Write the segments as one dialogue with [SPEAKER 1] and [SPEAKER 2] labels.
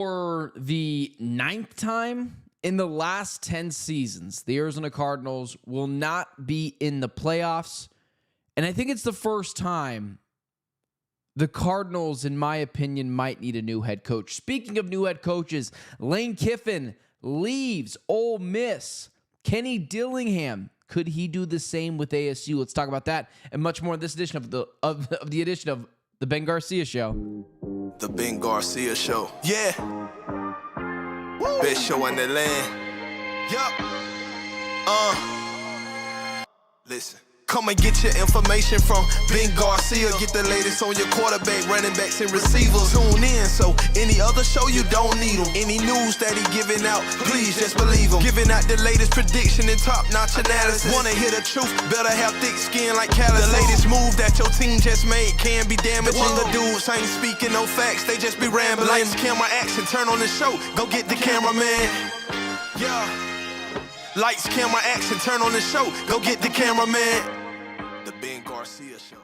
[SPEAKER 1] For the ninth time in the last 10 seasons, the Arizona Cardinals will not be in the playoffs. And I think it's the first time the Cardinals, in my opinion, might need a new head coach. Speaking of new head coaches, Lane Kiffin leaves Ole Miss. Kenny Dillingham, could he do the same with ASU? Let's talk about that and much more in this edition of the edition of the Ben Garcia Show.
[SPEAKER 2] The Ben Garcia Show. Yeah. Best show in the land. Yup. Listen. Come and get your information from Ben Garcia. Get the latest on your quarterback, running backs, and receivers. Tune in, so any other show you don't need them. Any news that he giving out, please just believe him. Giving out the latest prediction and top-notch analysis. Wanna hear the truth, better have thick skin like calluses. The latest move that your team just made can be damaging. The dudes ain't speaking no facts, they just be rambling. Lights, camera, action, turn on the show, go get the cameraman. Yeah. Lights, camera, action, turn on the show, go get the cameraman. The Ben Garcia Show.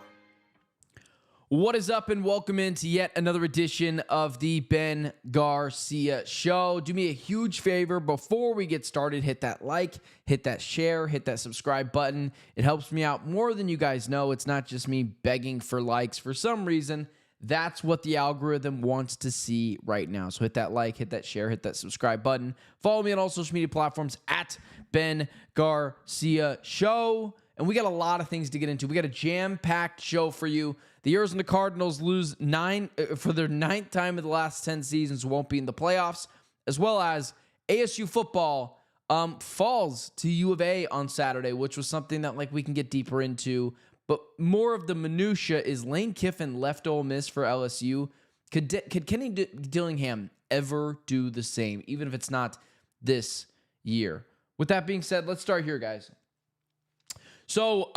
[SPEAKER 1] What is up, and welcome into yet another edition of the Ben Garcia Show. Do me a huge favor before we get started. Hit that like, hit that share, hit that subscribe button. It helps me out more than you guys know. It's not just me begging for likes. For some reason, that's what the algorithm wants to see right now. So hit that like, hit that share, hit that subscribe button. Follow me on all social media platforms at Ben Garcia Show. And we got a lot of things to get into. We got a jam-packed show for you. The Arizona Cardinals lose for their ninth time in the last 10 seasons, won't be in the playoffs, as well as ASU football falls to U of A on Saturday, which was something that we can get deeper into. But more of the minutia is Lane Kiffin left Ole Miss for LSU. Could Kenny Dillingham ever do the same, even if it's not this year? With that being said, let's start here, guys. So,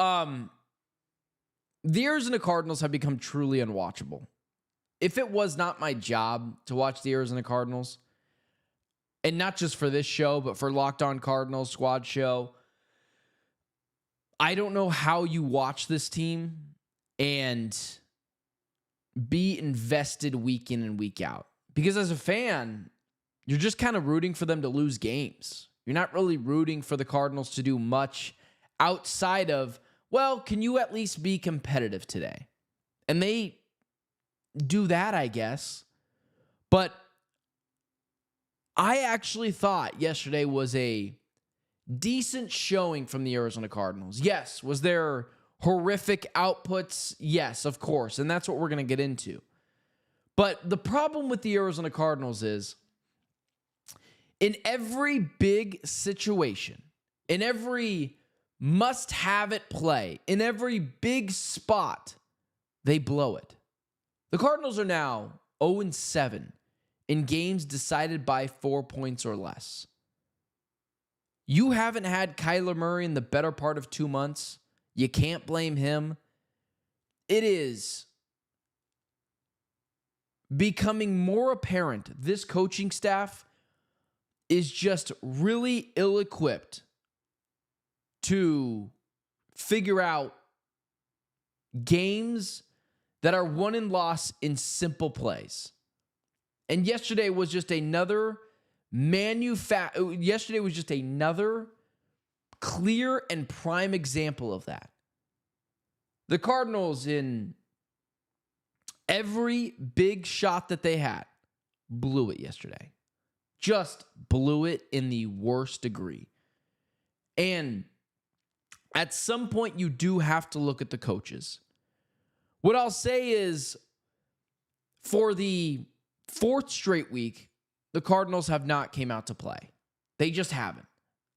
[SPEAKER 1] the Arizona Cardinals have become truly unwatchable. If it was not my job to watch the Arizona Cardinals, and not just for this show, but for Locked On Cardinals Squad Show, I don't know how you watch this team and be invested week in and week out. Because as a fan, you're just kind of rooting for them to lose games. You're not really rooting for the Cardinals to do much outside of, well, can you at least be competitive today? And they do that, I guess. But I actually thought yesterday was a decent showing from the Arizona Cardinals. Yes. Was there horrific outputs? Yes, of course. And that's what we're going to get into. But the problem with the Arizona Cardinals is, in every big situation, in every must-have-it play, in every big spot, they blow it. The Cardinals are now 0-7 in games decided by 4 points or less. You haven't had Kyler Murray in the better part of 2 months. You can't blame him. It is becoming more apparent this coaching staff is just really ill-equipped to figure out games that are won and lost in simple plays. And yesterday was just another clear and prime example of that. The Cardinals, in every big shot that they had, blew it yesterday. Just blew it in the worst degree. And at some point, you do have to look at the coaches. What I'll say is, for the fourth straight week, the Cardinals have not came out to play. They just haven't.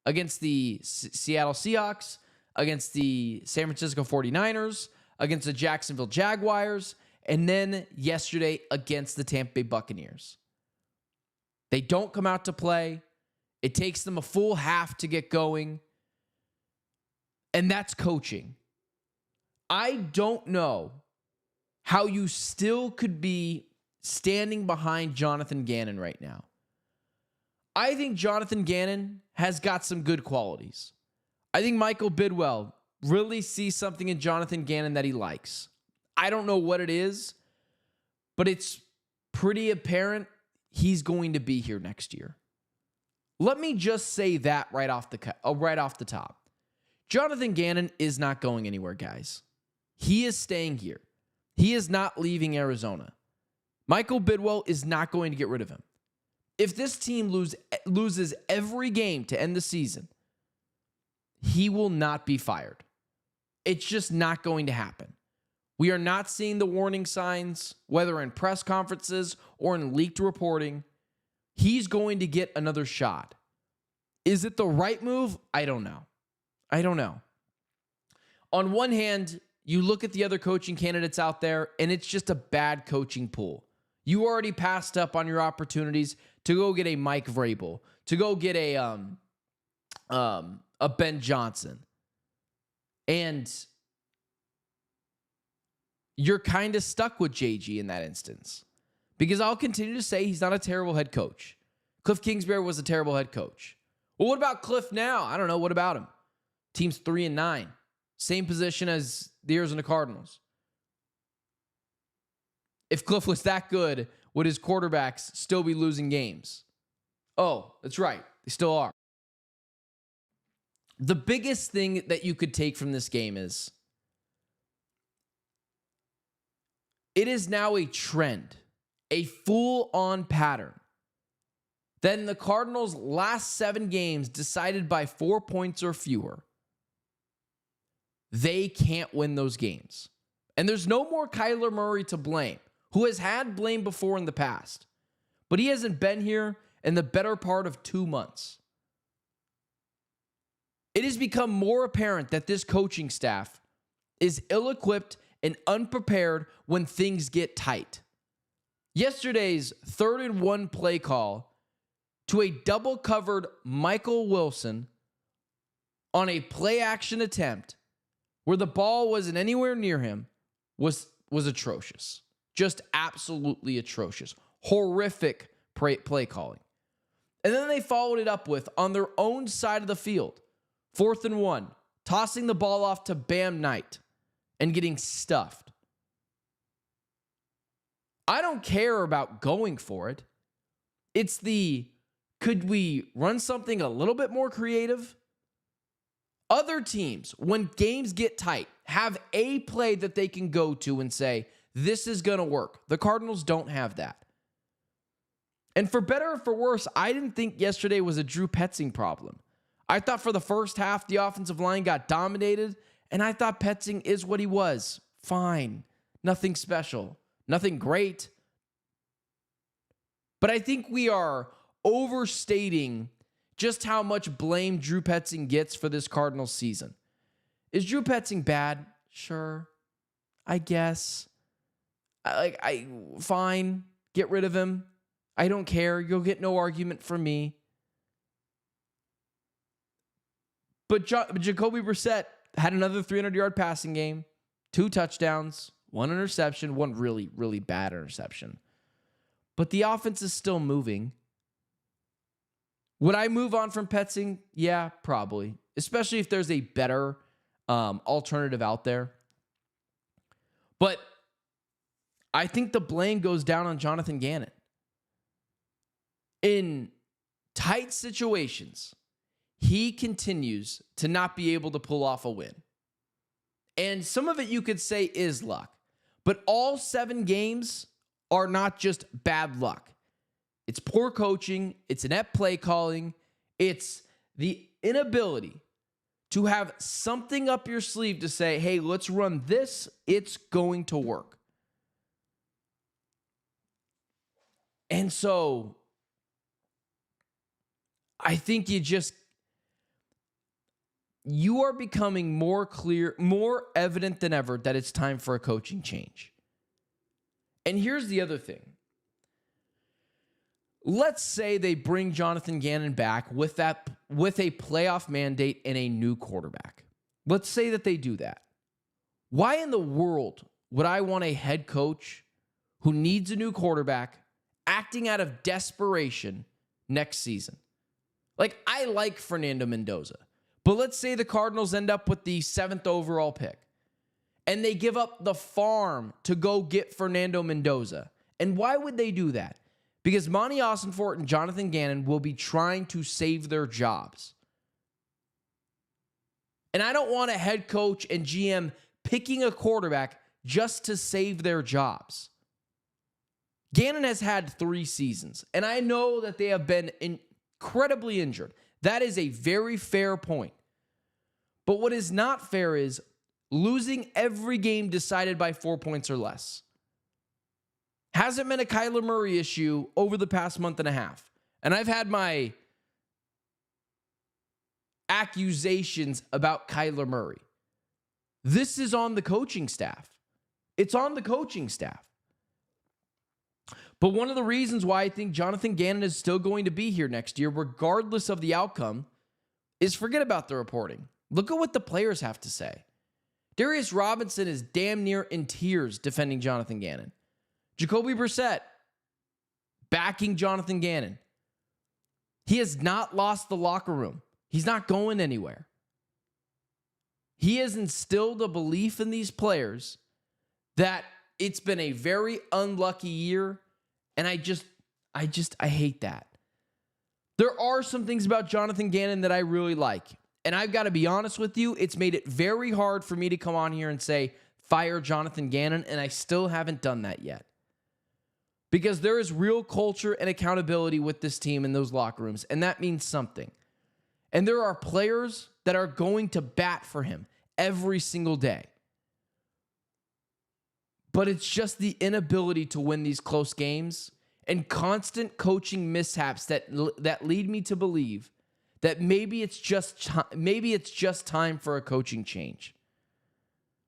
[SPEAKER 1] Against the Seattle Seahawks, against the San Francisco 49ers, against the Jacksonville Jaguars, and then yesterday against the Tampa Bay Buccaneers. They don't come out to play. It takes them a full half to get going. And that's coaching. I don't know how you still could be standing behind Jonathan Gannon right now. I think Jonathan Gannon has got some good qualities. I think Michael Bidwell really sees something in Jonathan Gannon that he likes. I don't know what it is, but it's pretty apparent he's going to be here next year. Let me just say that right off the top. Jonathan Gannon is not going anywhere, guys. He is staying here. He is not leaving Arizona. Michael Bidwell is not going to get rid of him. If this team loses every game to end the season, he will not be fired. It's just not going to happen. We are not seeing the warning signs, whether in press conferences or in leaked reporting. He's going to get another shot. Is it the right move? I don't know. On one hand, you look at the other coaching candidates out there, and it's just a bad coaching pool. You already passed up on your opportunities to go get a Mike Vrabel, to go get a Ben Johnson. And you're kind of stuck with JG in that instance. Because I'll continue to say he's not a terrible head coach. Cliff Kingsbury was a terrible head coach. Well, what about Cliff now? I don't know. What about him? Team's 3-9. Same position as the Arizona Cardinals. If Cliff was that good, would his quarterbacks still be losing games? Oh, that's right. They still are. The biggest thing that you could take from this game is it is now a trend, a full-on pattern. Then the Cardinals' last 7 games decided by 4 points or fewer. They can't win those games. And there's no more Kyler Murray to blame, who has had blame before in the past. But he hasn't been here in the better part of 2 months. It has become more apparent that this coaching staff is ill-equipped and unprepared when things get tight. Yesterday's 3rd and 1 play call to a double-covered Michael Wilson on a play-action attempt where the ball wasn't anywhere near him was atrocious. Just absolutely atrocious. Horrific play calling. And then they followed it up with, on their own side of the field, 4th and 1, tossing the ball off to Bam Knight and getting stuffed. I don't care about going for it. It's could we run something a little bit more creative? Other teams, when games get tight, have a play that they can go to and say, this is going to work. The Cardinals don't have that. And for better or for worse, I didn't think yesterday was a Drew Petzing problem. I thought for the first half, the offensive line got dominated, and I thought Petzing is what he was. Fine. Nothing special. Nothing great. But I think we are overstating just how much blame Drew Petzing gets for this Cardinals season. Is Drew Petzing bad? Sure. I guess. Fine. Get rid of him. I don't care. You'll get no argument from me. But Jacoby Brissett had another 300-yard passing game, 2 touchdowns, 1 interception, 1 really, really bad interception. But the offense is still moving. Would I move on from Petzing? Yeah, probably. Especially if there's a better alternative out there. But I think the blame goes down on Jonathan Gannon. In tight situations, he continues to not be able to pull off a win. And some of it you could say is luck. But all 7 games are not just bad luck. It's poor coaching. It's inept play calling. It's the inability to have something up your sleeve to say, hey, let's run this. It's going to work. And so I think you are becoming more clear, more evident than ever that it's time for a coaching change. And here's the other thing. Let's say they bring Jonathan Gannon back with a playoff mandate and a new quarterback. Let's say that they do that. Why in the world would I want a head coach who needs a new quarterback acting out of desperation next season? I like Fernando Mendoza, but let's say the Cardinals end up with the 7th overall pick and they give up the farm to go get Fernando Mendoza. And why would they do that? Because Monty Ossenfort and Jonathan Gannon will be trying to save their jobs. And I don't want a head coach and GM picking a quarterback just to save their jobs. Gannon has had 3 seasons, and I know that they have been incredibly injured. That is a very fair point. But what is not fair is losing every game decided by 4 points or less. Hasn't been a Kyler Murray issue over the past month and a half. And I've had my accusations about Kyler Murray. This is on the coaching staff. It's on the coaching staff. But one of the reasons why I think Jonathan Gannon is still going to be here next year, regardless of the outcome, is forget about the reporting. Look at what the players have to say. Darius Robinson is damn near in tears defending Jonathan Gannon. Jacoby Brissett backing Jonathan Gannon. He has not lost the locker room. He's not going anywhere. He has instilled a belief in these players that it's been a very unlucky year, and I hate that. There are some things about Jonathan Gannon that I really like, and I've got to be honest with you, it's made it very hard for me to come on here and say, fire Jonathan Gannon, and I still haven't done that yet. Because there is real culture and accountability with this team in those locker rooms, and that means something. And there are players that are going to bat for him every single day. But it's just the inability to win these close games and constant coaching mishaps that lead me to believe that maybe it's just time for a coaching change.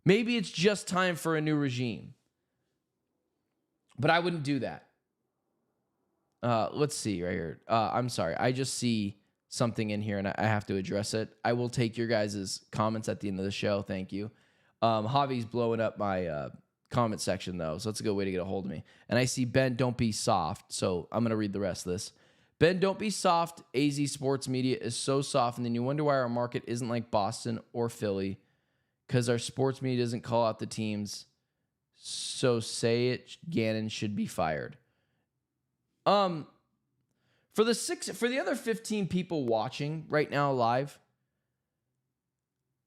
[SPEAKER 1] Maybe it's just time for a new regime. But I wouldn't do that. Let's see right here. I'm sorry. I just see something in here and I have to address it. I will take your guys' comments at the end of the show. Thank you. Javi's blowing up my comment section, though, so that's a good way to get a hold of me. And I see Ben, don't be soft, so I'm going to read the rest of this. Ben, don't be soft. AZ Sports Media is so soft, and then you wonder why our market isn't like Boston or Philly, because our sports media doesn't call out the teams. So say it, Gannon should be fired. For the other 15 people watching right now live,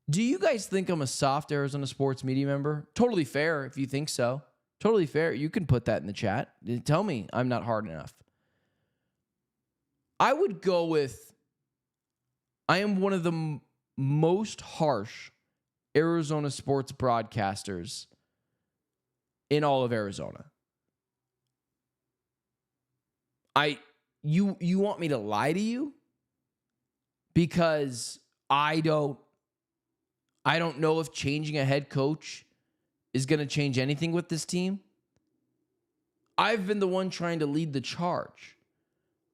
[SPEAKER 1] do you guys think I'm a soft Arizona sports media member? Totally fair if you think so. Totally fair. You can put that in the chat. Tell me I'm not hard enough. I would go with I am one of the most harsh Arizona sports broadcasters in all of Arizona. You want me to lie to you? Because I don't know if changing a head coach is going to change anything with this team. I've been the one trying to lead the charge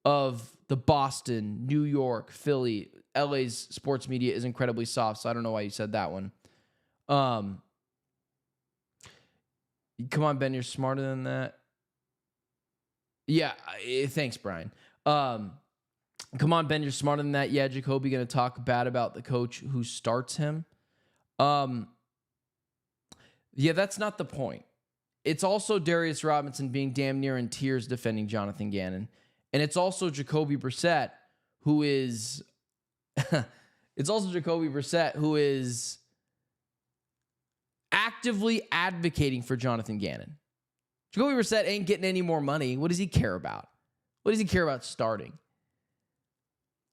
[SPEAKER 1] of the Boston, New York, Philly, LA's sports media is incredibly soft, so I don't know why you said that one. Come on, Ben, you're smarter than that. Yeah, thanks, Brian. Come on, Ben, you're smarter than that. Yeah, Jacoby going to talk bad about the coach who starts him. Yeah, that's not the point. It's also Darius Robinson being damn near in tears defending Jonathan Gannon. And it's also Jacoby Brissett who is actively advocating for Jonathan Gannon. Jacoby Brissett ain't getting any more money. What does he care about? What does he care about starting?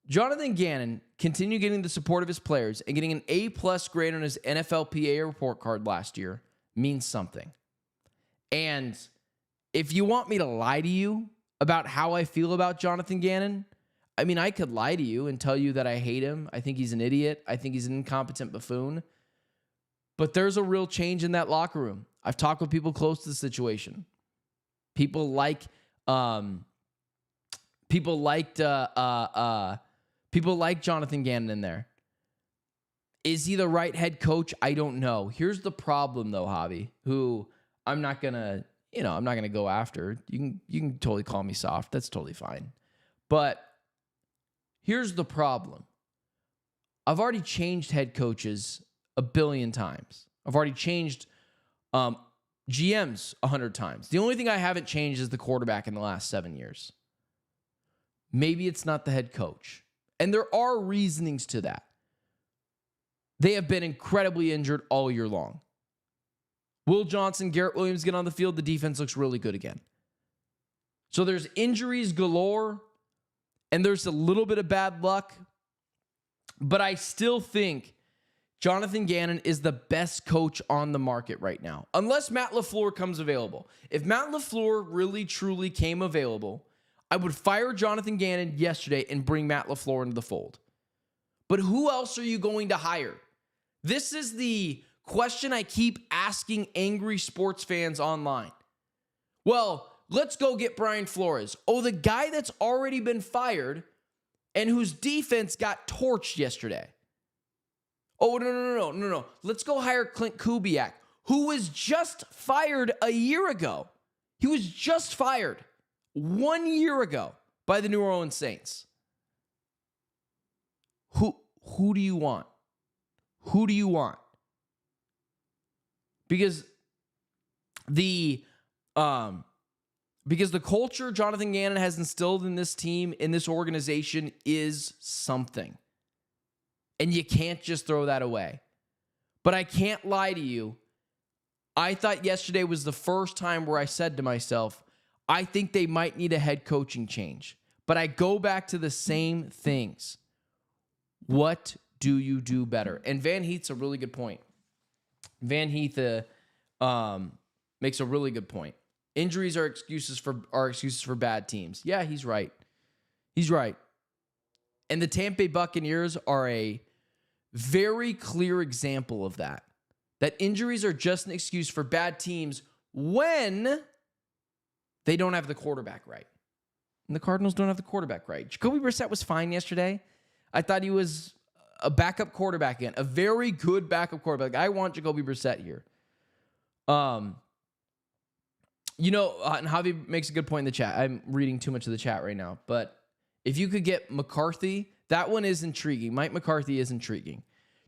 [SPEAKER 1] Jonathan Gannon continued getting the support of his players and getting an A+ grade on his NFLPA report card last year means something. And if you want me to lie to you about how I feel about Jonathan Gannon, I mean, I could lie to you and tell you that I hate him. I think he's an idiot. I think he's an incompetent buffoon. But there's a real change in that locker room. I've talked with people close to the situation. People like Jonathan Gannon in there. Is he the right head coach? I don't know. Here's the problem, though, Javi, who I'm not gonna go after. You can totally call me soft. That's totally fine. But here's the problem. I've already changed head coaches a billion times. I've already changed GMs 100 times. The only thing I haven't changed is the quarterback in the last 7 years. Maybe it's not the head coach. And there are reasonings to that. They have been incredibly injured all year long. Will Johnson, Garrett Williams get on the field, the defense looks really good again. So there's injuries galore, and there's a little bit of bad luck. But I still think Jonathan Gannon is the best coach on the market right now, unless Matt LaFleur comes available. If Matt LaFleur really, truly came available, I would fire Jonathan Gannon yesterday and bring Matt LaFleur into the fold. But who else are you going to hire? This is the question I keep asking angry sports fans online. Well, let's go get Brian Flores. Oh, the guy that's already been fired and whose defense got torched yesterday. Oh, no. Let's go hire Clint Kubiak, who was just fired a year ago. He was just fired 1 year ago by the New Orleans Saints. Who do you want? Who do you want? Because the culture Jonathan Gannon has instilled in this team, in this organization, is something. And you can't just throw that away. But I can't lie to you. I thought yesterday was the first time where I said to myself, I think they might need a head coaching change. But I go back to the same things. What do you do better? And Van Heath's a really good point. Van Heath makes a really good point. Injuries are excuses for bad teams. Yeah, he's right. He's right. And the Tampa Bay Buccaneers are a very clear example of that. That injuries are just an excuse for bad teams when they don't have the quarterback right. And the Cardinals don't have the quarterback right. Jacoby Brissett was fine yesterday. I thought he was a backup quarterback again. A very good backup quarterback. I want Jacoby Brissett here. And Javi makes a good point in the chat. I'm reading too much of the chat right now. But if you could get McCarthy, that one is intriguing. Mike McCarthy is intriguing.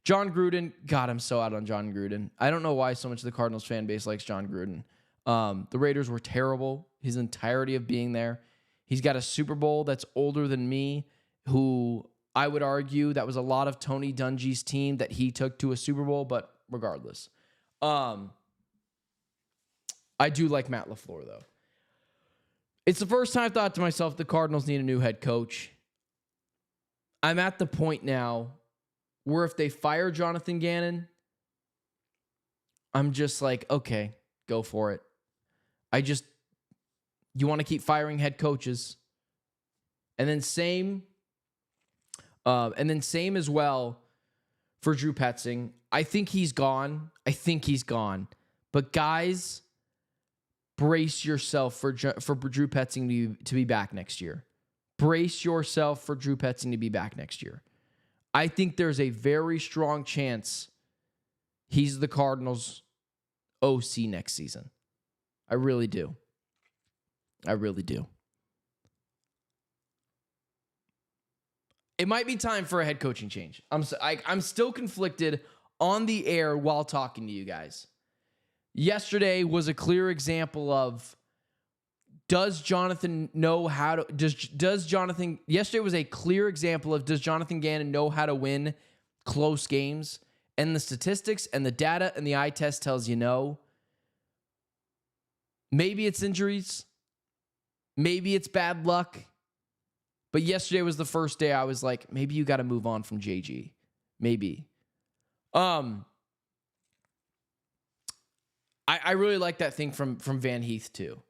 [SPEAKER 1] John Gruden, God, I'm so out on John Gruden. I don't know why so much of the Cardinals fan base likes John Gruden. The Raiders were terrible his entirety of being there. He's got a Super Bowl that's older than me, who I would argue that was a lot of Tony Dungy's team that he took to a Super Bowl, but regardless. I do like Matt LaFleur, though. It's the first time I've thought to myself, the Cardinals need a new head coach. I'm at the point now where if they fire Jonathan Gannon, I'm just like, okay, go for it. You want to keep firing head coaches. And then same as well for Drew Petzing. I think he's gone. But guys, brace yourself for Drew Petzing to be back next year. Brace yourself for Drew Petzing to be back next year. I think there's a very strong chance he's the Cardinals' OC next season. I really do. It might be time for a head coaching change. I'm still conflicted on the air while talking to you guys. Yesterday was a clear example of yesterday was a clear example of does Jonathan Gannon know how to win close games? And the statistics and the data and the eye test tells you no. Maybe it's injuries. Maybe it's bad luck. But yesterday was the first day I was like, maybe you got to move on from JG. Maybe. I really like that thing from Van Heath too.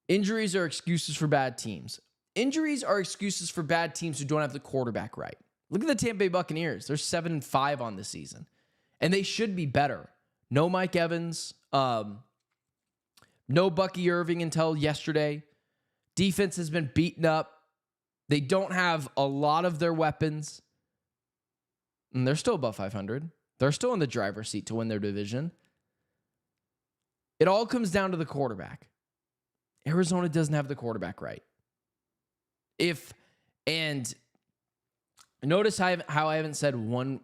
[SPEAKER 1] Injuries are excuses for bad teams. Injuries are excuses for bad teams who don't have the quarterback right. Look at the Tampa Bay Buccaneers. They're 7-5 on this season. And they should be better. No Mike Evans. No Bucky Irving until yesterday. Defense has been beaten up. They don't have a lot of their weapons. And they're still above 500. They're still in the driver's seat to win their division. It all comes down to the quarterback. Arizona doesn't have the quarterback right. Notice how I haven't said one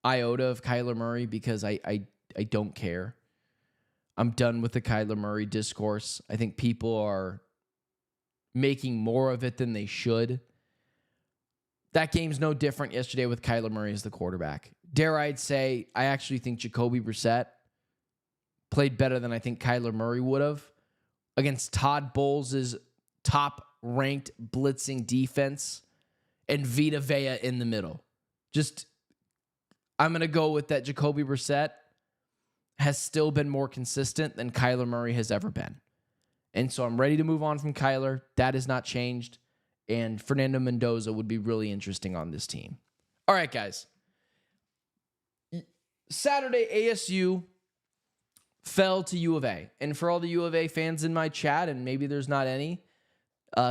[SPEAKER 1] iota of Kyler Murray because I don't care. I'm done with the Kyler Murray discourse. I think people are making more of it than they should. That game's no different yesterday with Kyler Murray as the quarterback. Dare I say, I actually think Jacoby Brissett played better than I think Kyler Murray would have against Todd Bowles' top-ranked blitzing defense and Vita Vea in the middle. I'm going to go with that. Jacoby Brissett has still been more consistent than Kyler Murray has ever been. And so I'm ready to move on from Kyler. That has not changed. And Fernando Mendoza would be really interesting on this team. All right, guys. Saturday, ASU fell to U of A. And for all the U of A fans in my chat, and maybe there's not any,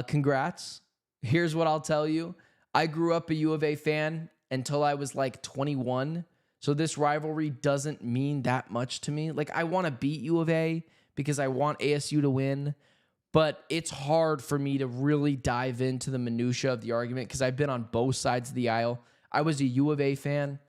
[SPEAKER 1] congrats. Here's what I'll tell you. I grew up a U of A fan until I was like 21. So this rivalry doesn't mean that much to me. Like, I want to beat U of A because I want ASU to win. But it's hard for me to really dive into the minutia of the argument because I've been on both sides of the aisle. I was a U of A fan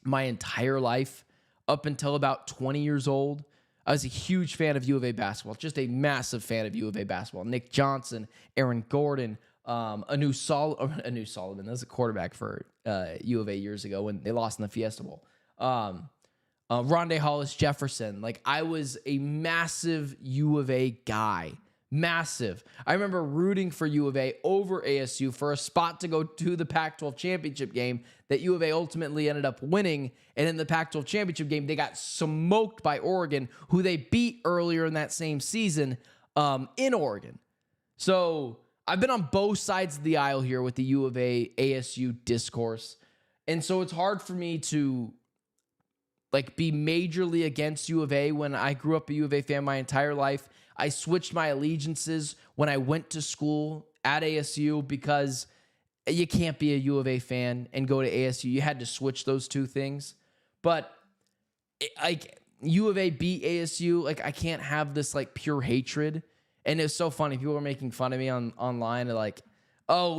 [SPEAKER 1] my entire life up until about 20 years old. I was a huge fan of U of A basketball, just a massive fan of U of A basketball. Nick Johnson, Aaron Gordon, Anu Solomon. That was a quarterback for U of A years ago when they lost in the Fiesta Bowl. Rondé Hollis Jefferson. Like, I was a massive U of A guy. Massive. I remember rooting for U of A over ASU for a spot to go to the Pac-12 championship game that U of A ultimately ended up winning. And in the Pac-12 championship game, they got smoked by Oregon, who they beat earlier in that same season in Oregon. So I've been on both sides of the aisle here with the U of A ASU discourse. And so it's hard for me to be majorly against U of A when I grew up a U of A fan my entire life. I switched my allegiances when I went to school at ASU because you can't be a U of A fan and go to ASU. You had to switch those two things. But U of A beat ASU. I can't have this pure hatred. And it's so funny. People are making fun of me online.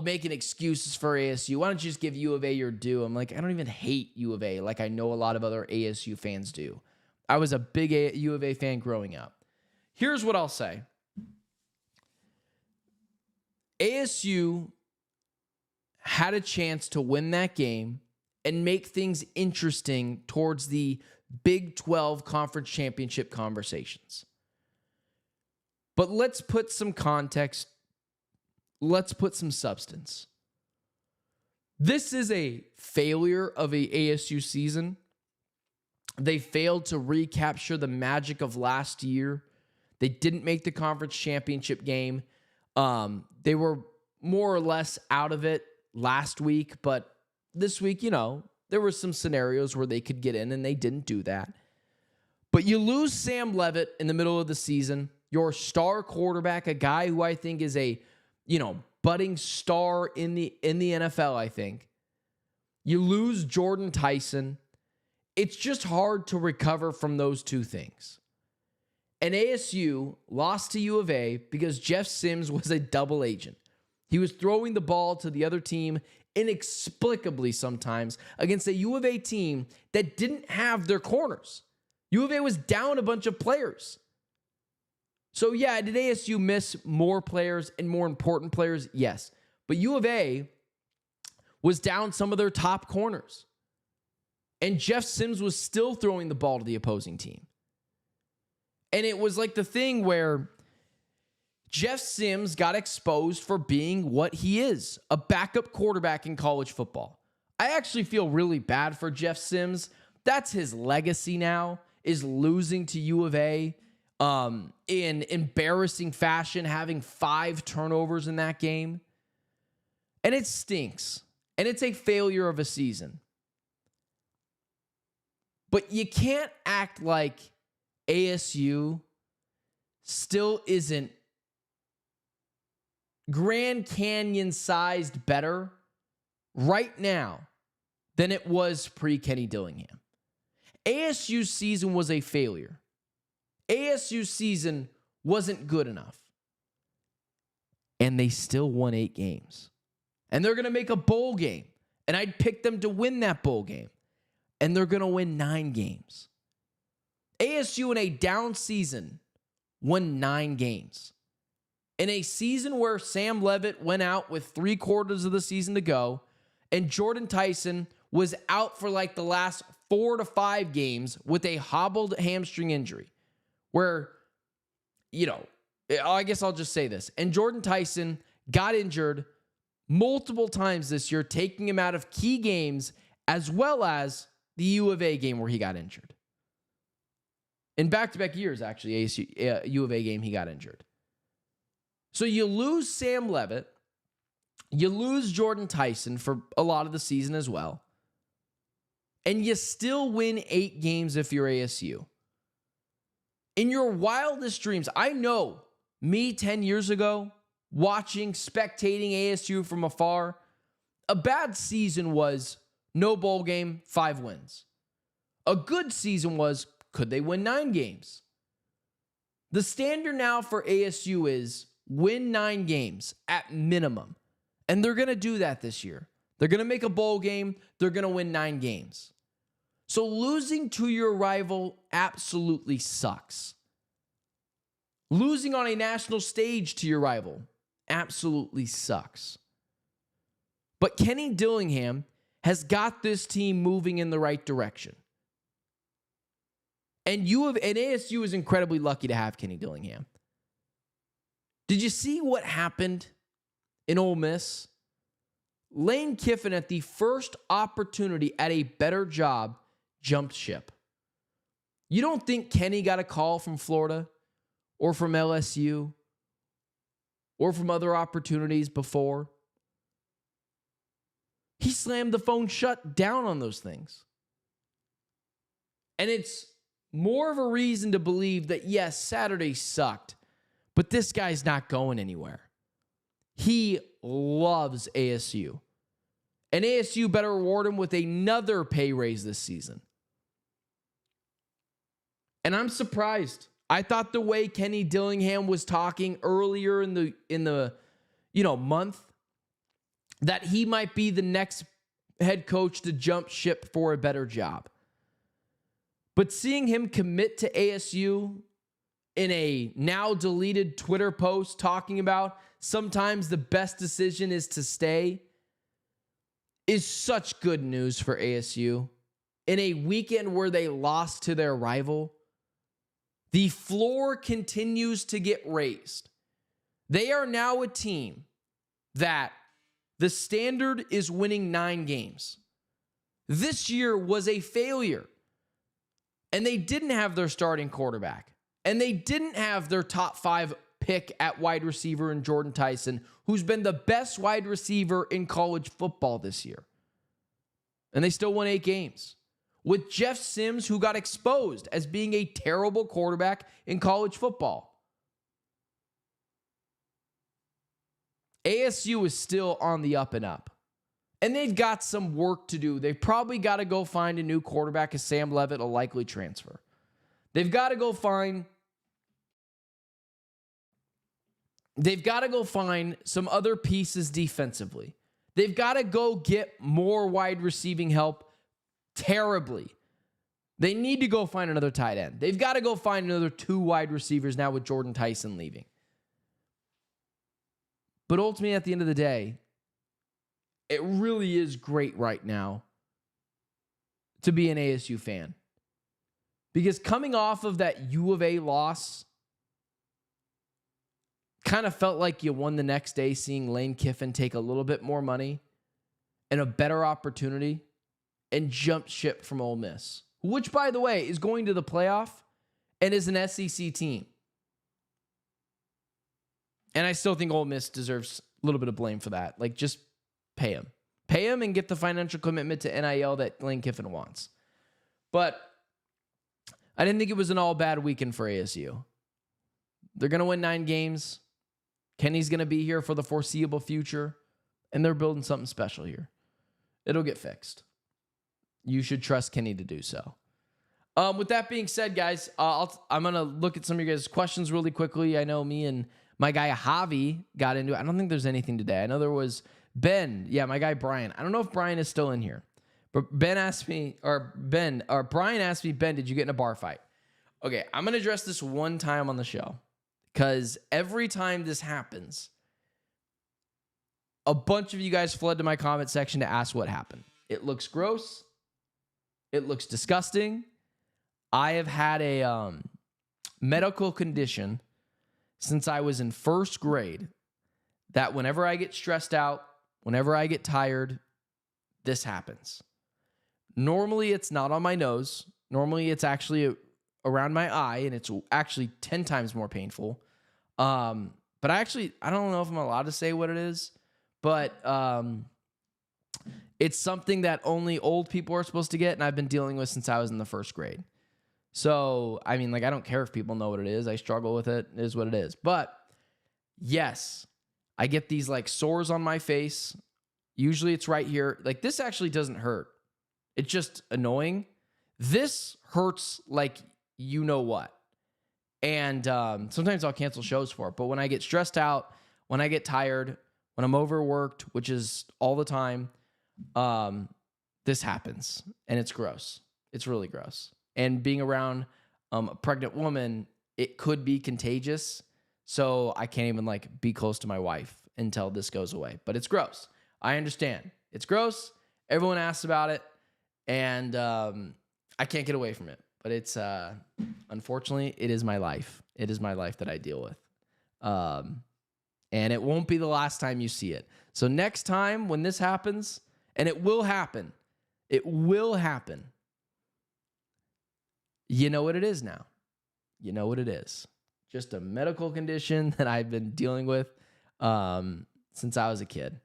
[SPEAKER 1] Making excuses for ASU. Why don't you just give U of A your due? I'm like, I don't even hate U of A like I know a lot of other ASU fans do. I was a big U of A fan growing up. Here's what I'll say. ASU had a chance to win that game and make things interesting towards the Big 12 Conference Championship conversations. But let's put some context. Let's put some substance. This is a failure of a ASU season. They failed to recapture the magic of last year. They didn't make the conference championship game. They were more or less out of it last week, but this week, there were some scenarios where they could get in, and they didn't do that. But you lose Sam Leavitt in the middle of the season, your star quarterback, a guy who I think is a budding star in the NFL, I think. You lose Jordan Tyson. It's just hard to recover from those two things. And ASU lost to U of A because Jeff Sims was a double agent. He was throwing the ball to the other team inexplicably sometimes against a U of A team that didn't have their corners. U of A was down a bunch of players. So yeah, did ASU miss more players and more important players? Yes. But U of A was down some of their top corners. And Jeff Sims was still throwing the ball to the opposing team. And it was like the thing where Jeff Sims got exposed for being what he is, a backup quarterback in college football. I actually feel really bad for Jeff Sims. That's his legacy now, is losing to U of A in embarrassing fashion, having 5 turnovers in that game. And it stinks. And it's a failure of a season. But you can't act like ASU still isn't Grand Canyon-sized better right now than it was pre-Kenny Dillingham. ASU's season was a failure. ASU's season wasn't good enough. And they still won 8 games. And they're going to make a bowl game. And I'd pick them to win that bowl game. And they're going to win 9 games. ASU in a down season won 9 games. In a season where Sam Leavitt went out with 3/4 of the season to go, and Jordan Tyson was out for like the last 4 to 5 games with a hobbled hamstring injury, where, I guess I'll just say this. And Jordan Tyson got injured multiple times this year, taking him out of key games, as well as the U of A game where he got injured. In back-to-back years, actually, U of A game, he got injured. So you lose Sam Leavitt, you lose Jordan Tyson for a lot of the season as well, and you still win 8 games if you're ASU. In your wildest dreams, I know me 10 years ago, spectating ASU from afar, a bad season was no bowl game, 5 wins. A good season was, could they win 9 games? The standard now for ASU is win 9 games at minimum. And they're going to do that this year. They're going to make a bowl game. They're going to win 9 games. So losing to your rival absolutely sucks. Losing on a national stage to your rival absolutely sucks. But Kenny Dillingham has got this team moving in the right direction. And ASU is incredibly lucky to have Kenny Dillingham. Did you see what happened in Ole Miss? Lane Kiffin, at the first opportunity at a better job, jumped ship. You don't think Kenny got a call from Florida or from LSU or from other opportunities before? He slammed the phone shut down on those things. And it's more of a reason to believe that, yes, Saturday sucked, but this guy's not going anywhere. He loves ASU. And ASU better reward him with another pay raise this season. And I'm surprised. I thought the way Kenny Dillingham was talking earlier in the month, that he might be the next head coach to jump ship for a better job. But seeing him commit to ASU in a now deleted Twitter post talking about sometimes the best decision is to stay is such good news for ASU. In a weekend where they lost to their rival, the floor continues to get raised. They are now a team that the standard is winning 9 games. This year was a failure. And they didn't have their starting quarterback. And they didn't have their top 5 pick at wide receiver in Jordan Tyson, who's been the best wide receiver in college football this year. And they still won 8 games. With Jeff Sims, who got exposed as being a terrible quarterback in college football. ASU is still on the up and up. And they've got some work to do. They've probably got to go find a new quarterback, as Sam Leavitt will likely transfer. They've got to go find some other pieces defensively. They've got to go get more wide receiving help terribly. They need to go find another tight end. They've got to go find another 2 wide receivers now with Jordan Tyson leaving. But ultimately, at the end of the day, it really is great right now to be an ASU fan. Because coming off of that U of A loss, kind of felt like you won the next day, seeing Lane Kiffin take a little bit more money and a better opportunity and jump ship from Ole Miss, which, by the way, is going to the playoff and is an SEC team. And I still think Ole Miss deserves a little bit of blame for that. Like, just pay him. Pay him and get the financial commitment to NIL that Lane Kiffin wants. But I didn't think it was an all bad weekend for ASU. They're going to win 9 games. Kenny's going to be here for the foreseeable future. And they're building something special here. It'll get fixed. You should trust Kenny to do so. With that being said, guys, I'm going to look at some of your guys' questions really quickly. I know me and my guy Javi got into it. I don't think there's anything today. I know there was Ben. Yeah, my guy Brian. I don't know if Brian is still in here. But Brian asked me, Ben, did you get in a bar fight? Okay, I'm going to address this one time on the show because every time this happens, a bunch of you guys flood to my comment section to ask what happened. It looks gross. It looks disgusting. I have had a medical condition since I was in first grade that whenever I get stressed out, whenever I get tired, this happens. Normally, it's not on my nose. Normally, it's actually around my eye, and it's actually 10 times more painful. But I don't know if I'm allowed to say what it is, but it's something that only old people are supposed to get, and I've been dealing with since I was in the first grade. So, I mean, like, I don't care if people know what it is. I struggle with it. It is what it is. But, yes, I get these, like, sores on my face. Usually it's right here. Like, this actually doesn't hurt. It's just annoying. This hurts like you know what. And sometimes I'll cancel shows for it. But when I get stressed out, when I get tired, when I'm overworked, which is all the time, this happens. And it's gross. It's really gross. And being around a pregnant woman, it could be contagious. So I can't even like be close to my wife until this goes away. But it's gross. I understand. It's gross. Everyone asks about it. And I can't get away from it. But it's, unfortunately, it is my life. It is my life that I deal with. And it won't be the last time you see it. So next time when this happens, and it will happen, you know what it is now. You know what it is. Just a medical condition that I've been dealing with since I was a kid.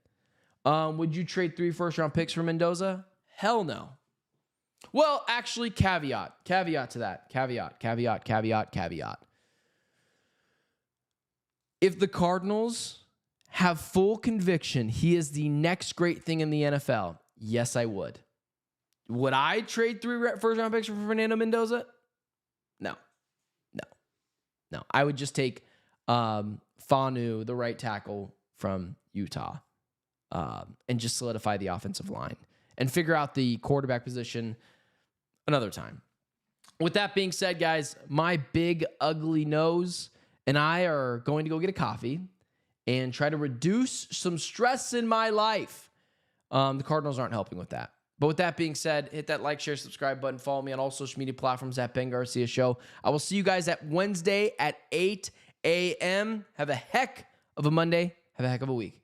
[SPEAKER 1] Would you trade 3 first-round picks for Mendoza? Hell no. Well, actually, caveat to that. Caveat. If the Cardinals have full conviction he is the next great thing in the NFL, yes, I would. Would I trade 3 first-round picks for Fernando Mendoza? No. I would just take Fanu, the right tackle from Utah, and just solidify the offensive line and figure out the quarterback position another time. With that being said, guys, my big ugly nose and I are going to go get a coffee and try to reduce some stress in my life. The Cardinals aren't helping with that. But with that being said, hit that like, share, subscribe button. Follow me on all social media platforms at Ben Garcia Show. I will see you guys at Wednesday at 8 a.m. Have a heck of a Monday. Have a heck of a week.